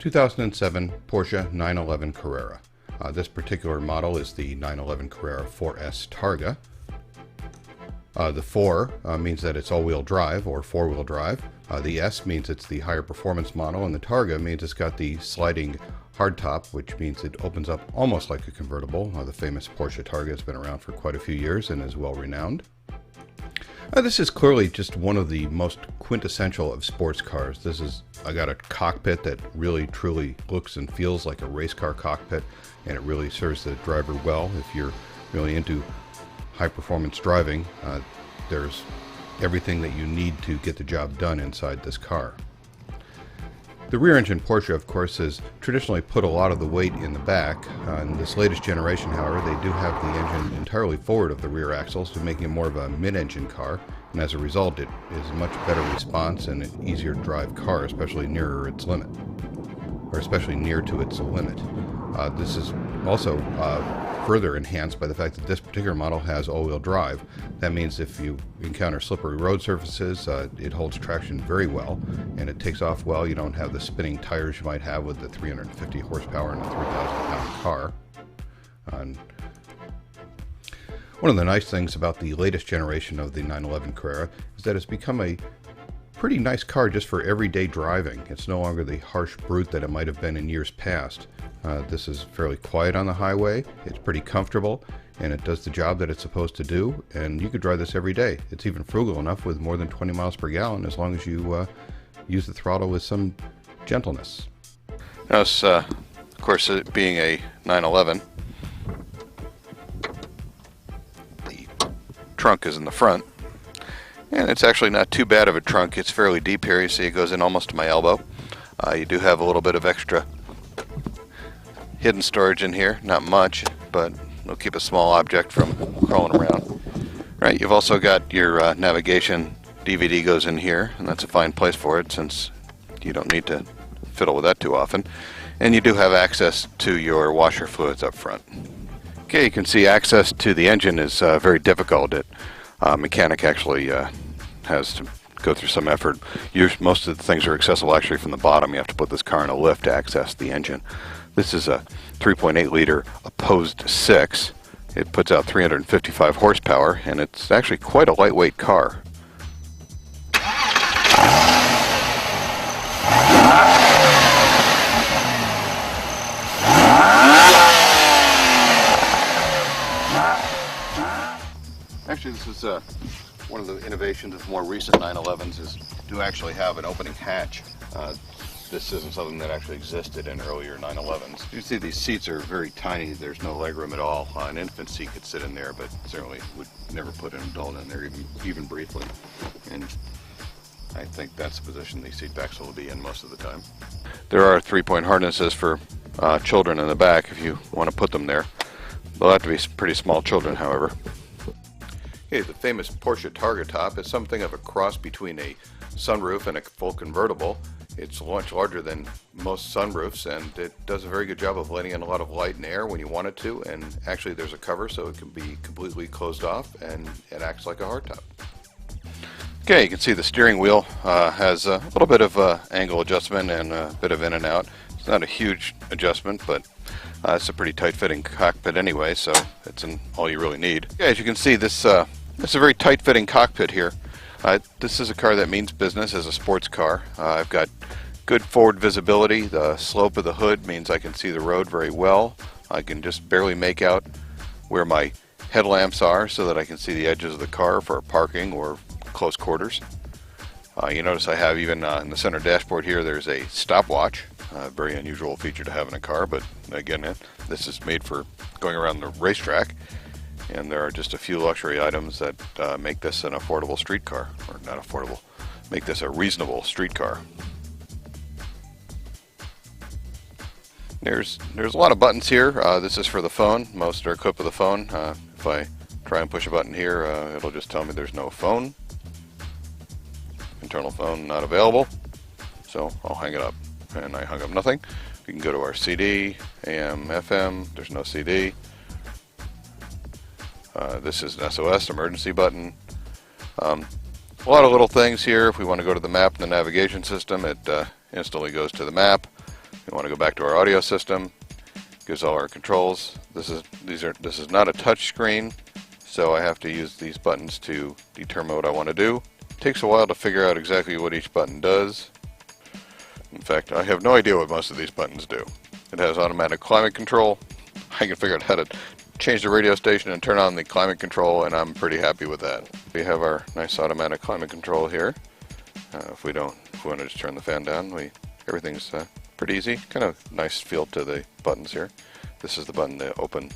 2007 Porsche 911 Carrera. This particular model is the 911 Carrera 4S Targa. The 4 means that it's all-wheel drive or four-wheel drive. The S means it's the higher performance model, and the Targa means it's got the sliding hardtop, which means it opens up almost like a convertible. The famous Porsche Targa has been around for quite a few years and is well renowned. This is clearly just one of the most quintessential of sports cars. I got a cockpit that really truly looks and feels like a race car cockpit, and it really serves the driver well. If you're really into high performance driving, there's everything that you need to get the job done inside this car. The rear engine Porsche, of course, has traditionally put a lot of the weight in the back. In this latest generation, however, they do have the engine entirely forward of the rear axles, to making it more of a mid-engine car, and as a result it is a much better response and an easier to drive car, especially nearer its limit, or especially near to its limit. This is also further enhanced by the fact that this particular model has all-wheel drive. That means if you encounter slippery road surfaces, it holds traction very well, and it takes off well. You don't have the spinning tires you might have with the 350 horsepower and a 3,000-pound car. One of the nice things about the latest generation of the 911 Carrera is that it's become a pretty nice car just for everyday driving. It's no longer the harsh brute that it might have been in years past. This is fairly quiet on the highway, it's pretty comfortable, and it does the job that it's supposed to do, and you could drive this every day. It's even frugal enough with more than 20 miles per gallon, as long as you use the throttle with some gentleness. Now, of course, it being a 911, the trunk is in the front, and it's actually not too bad of a trunk. It's fairly deep here. You see it goes in almost to my elbow. You do have a little bit of extra hidden storage in here, not much, but it'll keep a small object from crawling around. Right, you've also got your navigation DVD goes in here, and that's a fine place for it since you don't need to fiddle with that too often. And you do have access to your washer fluids up front. Okay, you can see access to the engine is very difficult. A mechanic actually has to go through some effort. Most of the things are accessible actually from the bottom. You have to put this car in a lift to access the engine. This is a 3.8 liter opposed 6. It puts out 355 horsepower, and it's actually quite a lightweight car. Actually, this is one of the innovations of more recent 911s is to actually have an opening hatch. This isn't something that actually existed in earlier 911s. You see these seats are very tiny. There's no legroom at all. An infant seat could sit in there, but certainly would never put an adult in there, even briefly. And I think that's the position these seat backs will be in most of the time. There are 3-point harnesses for children in the back if you want to put them there. They'll have to be pretty small children, however. Okay, the famous Porsche Targa top is something of a cross between a sunroof and a full convertible. It's much larger than most sunroofs, and it does a very good job of letting in a lot of light and air when you want it to, and actually there's a cover so it can be completely closed off, and it acts like a hardtop. Okay, you can see the steering wheel has a little bit of angle adjustment and a bit of in and out. It's not a huge adjustment, but it's a pretty tight-fitting cockpit anyway, so it's all you really need. Okay, as you can see, this is a very tight-fitting cockpit here. This is a car that means business as a sports car. I've got good forward visibility. The slope of the hood means I can see the road very well. I can just barely make out where my headlamps are so that I can see the edges of the car for parking or close quarters. You notice I have even in the center dashboard here there's a stopwatch. A very unusual feature to have in a car, but again, this is made for going around the racetrack. And there are just a few luxury items that make this an affordable street car, or not affordable, make this a reasonable street car. There's a lot of buttons here. This is for the phone. Most are equipped with a phone. If I try and push a button here, it'll just tell me there's no phone. Internal phone not available. So I'll hang it up. And I hung up nothing. We can go to our CD, AM, FM. There's no CD. This is an SOS, emergency button. A lot of little things here. If we want to go to the map in the navigation system, it instantly goes to the map. We want to go back to our audio system. Gives all our controls. This is not a touch screen, so I have to use these buttons to determine what I want to do. It takes a while to figure out exactly what each button does. In fact, I have no idea what most of these buttons do. It has automatic climate control. I can figure out how to change the radio station and turn on the climate control, and I'm pretty happy with that. We have our nice automatic climate control here. If we want to just turn the fan down, everything's pretty easy. Kind of nice feel to the buttons here. This is the button to open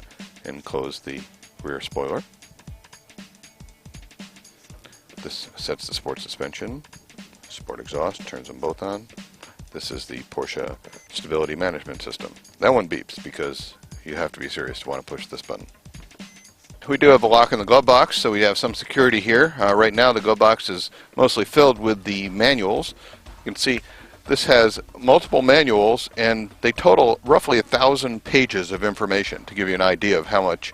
and close the rear spoiler. This sets the sport suspension, sport exhaust, turns them both on. This is the Porsche stability management system. That one beeps because you have to be serious to want to push this button. We do have a lock in the glove box, so we have some security here. Right now the glove box is mostly filled with the manuals. You can see this has multiple manuals, and they total roughly 1,000 pages of information to give you an idea of how much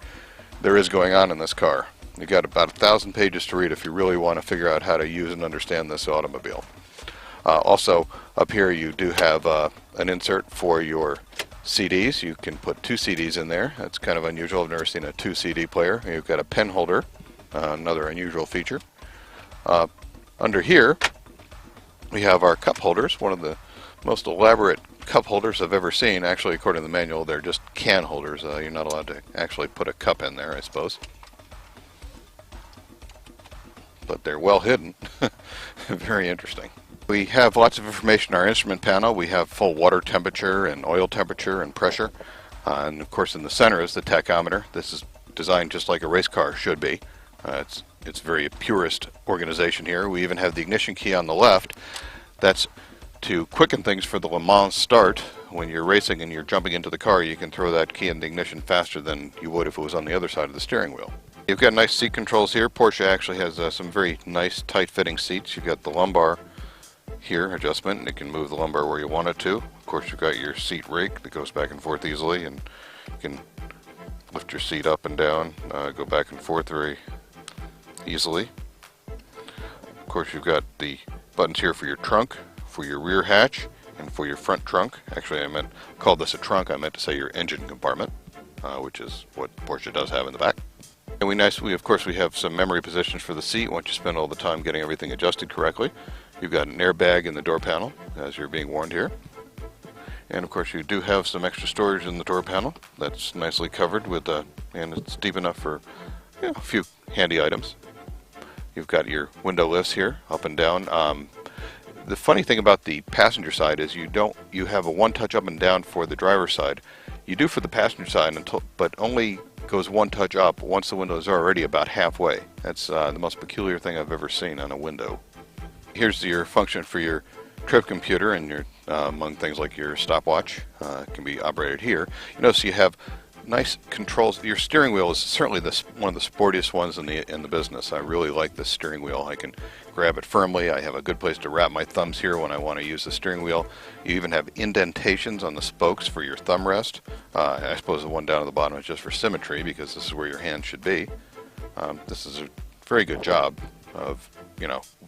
there is going on in this car. You've got about 1,000 pages to read if you really want to figure out how to use and understand this automobile. Also, up here you do have an insert for your CDs. You can put 2 CDs in there. That's kind of unusual. I've never seen a 2 CD player. You've got a pen holder, another unusual feature. Under here, we have our cup holders, one of the most elaborate cup holders I've ever seen. Actually, according to the manual, they're just can holders. You're not allowed to actually put a cup in there, I suppose. But they're well hidden. Very interesting. We have lots of information in our instrument panel. We have full water temperature and oil temperature and pressure. And of course in the center is the tachometer. This is designed just like a race car should be. It's very purist organization here. We even have the ignition key on the left. That's to quicken things for the Le Mans start. When you're racing and you're jumping into the car, you can throw that key in the ignition faster than you would if it was on the other side of the steering wheel. You've got nice seat controls here. Porsche actually has some very nice tight-fitting seats. You've got the lumbar here adjustment, and it can move the lumbar where you want it to. Of course, you've got your seat rake that goes back and forth easily, and you can lift your seat up and down, go back and forth very easily. Of course, you've got the buttons here for your trunk, for your rear hatch, and for your front trunk. Actually, called this a trunk. I meant to say your engine compartment, which is what Porsche does have in the back. And of course, we have some memory positions for the seat once you spend all the time getting everything adjusted correctly. You've got an airbag in the door panel, as you're being warned here. And of course, you do have some extra storage in the door panel. That's nicely covered with, and it's deep enough for a few handy items. You've got your window lifts here, up and down. The funny thing about the passenger side is you have a one-touch up and down for the driver's side. You do for the passenger side, but only goes one touch up once the windows are already about halfway. That's the most peculiar thing I've ever seen on a window. Here's your function for your trip computer and your among things like your stopwatch. It can be operated here. You notice you have nice controls. Your steering wheel is certainly one of the sportiest ones in the business. I really like this steering wheel. I can grab it firmly. I have a good place to wrap my thumbs here when I want to use the steering wheel. You even have indentations on the spokes for your thumb rest. I suppose the one down at the bottom is just for symmetry because this is where your hand should be. This is a very good job of,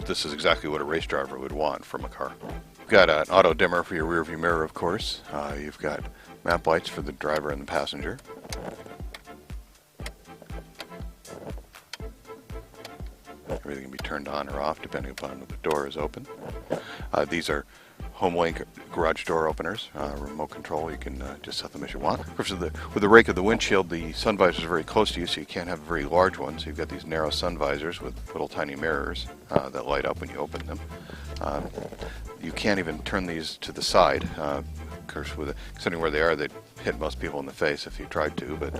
this is exactly what a race driver would want from a car. You've got an auto dimmer for your rear view mirror, of course. You've got map lights for the driver and the passenger. Everything can be turned on or off depending upon if the door is open. These are HomeLink garage door openers, remote control. You can just set them as you want. Of course, with the rake of the windshield, the sun visors are very close to you, so you can't have very large ones. So you've got these narrow sun visors with little tiny mirrors that light up when you open them. You can't even turn these to the side. Of course, considering where they are, they'd hit most people in the face if you tried to, but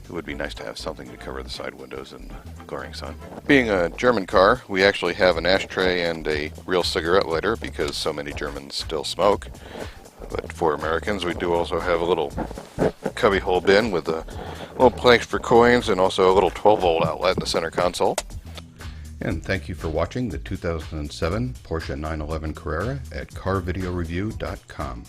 it would be nice to have something to cover the side windows in the glaring sun. Being a German car, we actually have an ashtray and a real cigarette lighter because so many Germans still smoke. But for Americans, we do also have a little cubbyhole bin with a little place for coins and also a little 12-volt outlet in the center console. And thank you for watching the 2007 Porsche 911 Carrera at carvideoreview.com.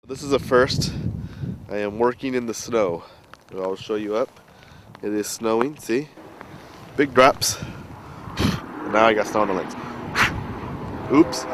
This is a first. I am working in the snow. I'll show you up. It is snowing, see? Big drops. Now I got snow on the legs. Oops.